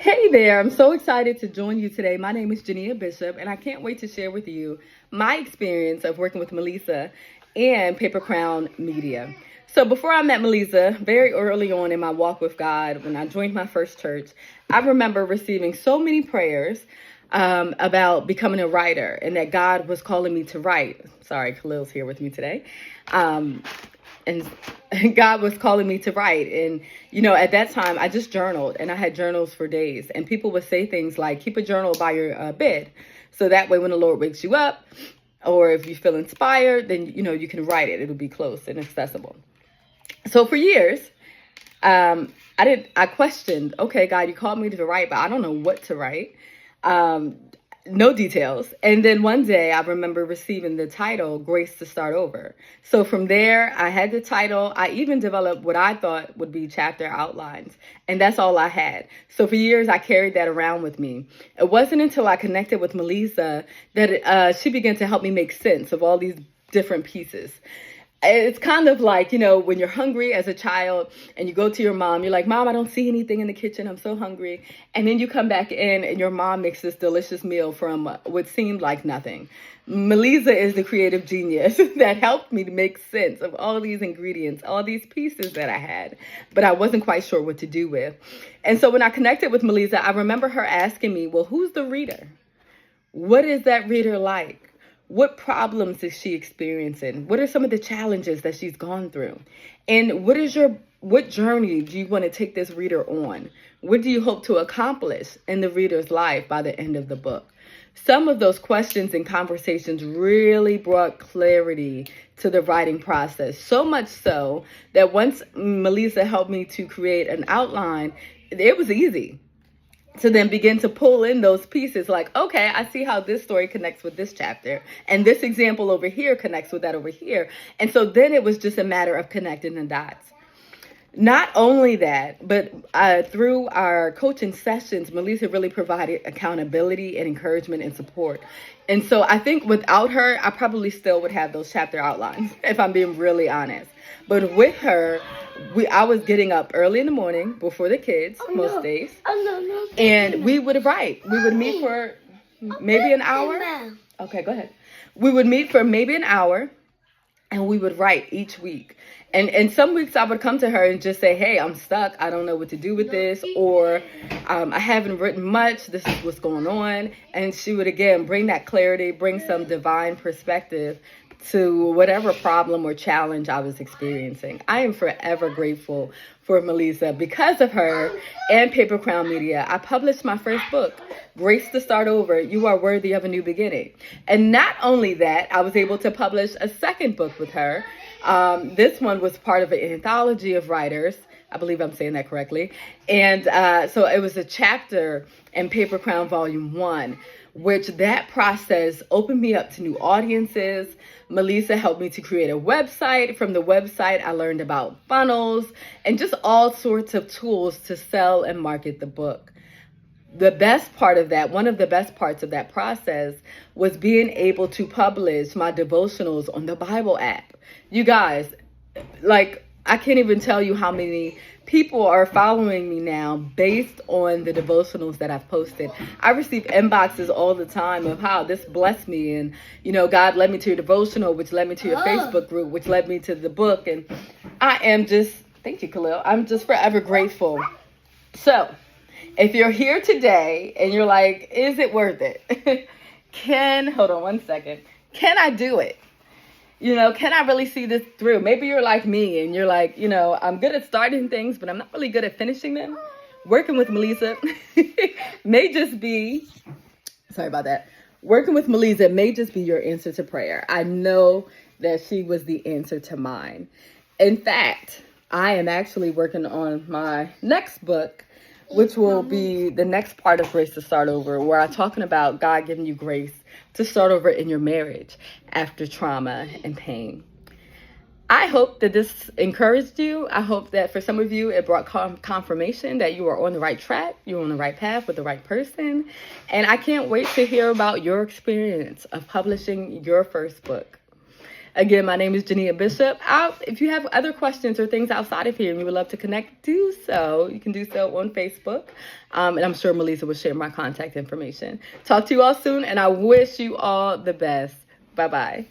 Hey there, I'm so excited to join you today. My name is Ginia Bishop, and I can't wait to share with you my experience of working with Meliza and Paper Crown Media. So before I met Meliza, very early on in my walk with God, when I joined my first church, I remember receiving so many prayers about becoming a writer and that God was calling me to write. Sorry, Khalil's here with me today. And God was calling me to write. And, at that time, I just journaled, and I had journals for days. And people would say things like, keep a journal by your bed. So that way, when the Lord wakes you up, or if you feel inspired, then, you can write it. It'll be close and accessible. So for years, I questioned, okay, God, you called me to write, but I don't know what to write. No details. And then one day I remember receiving the title, Grace to Start Over. So from there, I had the title. I even developed what I thought would be chapter outlines. And that's all I had. So for years, I carried that around with me. It wasn't until I connected with Meliza that she began to help me make sense of all these different pieces. It's kind of like, when you're hungry as a child and you go to your mom, you're like, Mom, I don't see anything in the kitchen. I'm so hungry. And then you come back in and your mom makes this delicious meal from what seemed like nothing. Meliza is the creative genius that helped me to make sense of all these ingredients, all these pieces that I had, but I wasn't quite sure what to do with. And so when I connected with Meliza, I remember her asking me, well, who's the reader? What is that reader like? What problems is she experiencing? What are some of the challenges that she's gone through? And what journey do you want to take this reader on? What do you hope to accomplish in the reader's life by the end of the book? Some of those questions and conversations really brought clarity to the writing process, so much so that once Meliza helped me to create an outline, it was easy to then begin to pull in those pieces like, okay, I see how this story connects with this chapter. And this example over here connects with that over here. And so then it was just a matter of connecting the dots. Not only that, but through our coaching sessions, Meliza really provided accountability and encouragement and support. And so I think without her, I probably still would have those chapter outlines, if I'm being really honest. But with her, I was getting up early in the morning before the kids, most days, and we would write. We would meet for maybe an hour. Okay, go ahead. We would meet for maybe an hour, and we would write each week. And some weeks I would come to her and just say, hey, I'm stuck. I don't know what to do with this. Or I haven't written much. This is what's going on. And she would, again, bring that clarity, bring some divine perspective to whatever problem or challenge I was experiencing. I am forever grateful for Meliza. Because of her and Paper Crown Media, I published my first book, Grace to Start Over, You Are Worthy of a New Beginning. And not only that, I was able to publish a second book with her. This one was part of an anthology of writers. I believe I'm saying that correctly. And so it was a chapter in Paper Crown Volume 1, which that process opened me up to new audiences. Meliza helped me to create a website. From the website, I learned about funnels and just all sorts of tools to sell and market the book. The best part of that, one of the best parts of that process was being able to publish my devotionals on the Bible app. You guys, I can't even tell you how many people are following me now based on the devotionals that I've posted. I receive inboxes all the time of how this blessed me. And, God led me to your devotional, which led me to your Facebook group, which led me to the book. And I am just, thank you, Khalil. I'm just forever grateful. So if you're here today and you're like, is it worth it? Hold on one second. Can I do it? Can I really see this through? Maybe you're like me and you're like, I'm good at starting things, but I'm not really good at finishing them. Working with Meliza may just be, sorry about that. Working with Meliza may just be your answer to prayer. I know that she was the answer to mine. In fact, I am actually working on my next book, which will be the next part of Grace to Start Over, where I'm talking about God giving you grace to start over in your marriage after trauma and pain. I hope that this encouraged you. I hope that for some of you, it brought confirmation that you are on the right track, you're on the right path with the right person. And I can't wait to hear about your experience of publishing your first book. Again, my name is Ginia Bishop. If you have other questions or things outside of here and you would love to connect, do so. You can do so on Facebook. And I'm sure Meliza will share my contact information. Talk to you all soon, and I wish you all the best. Bye-bye.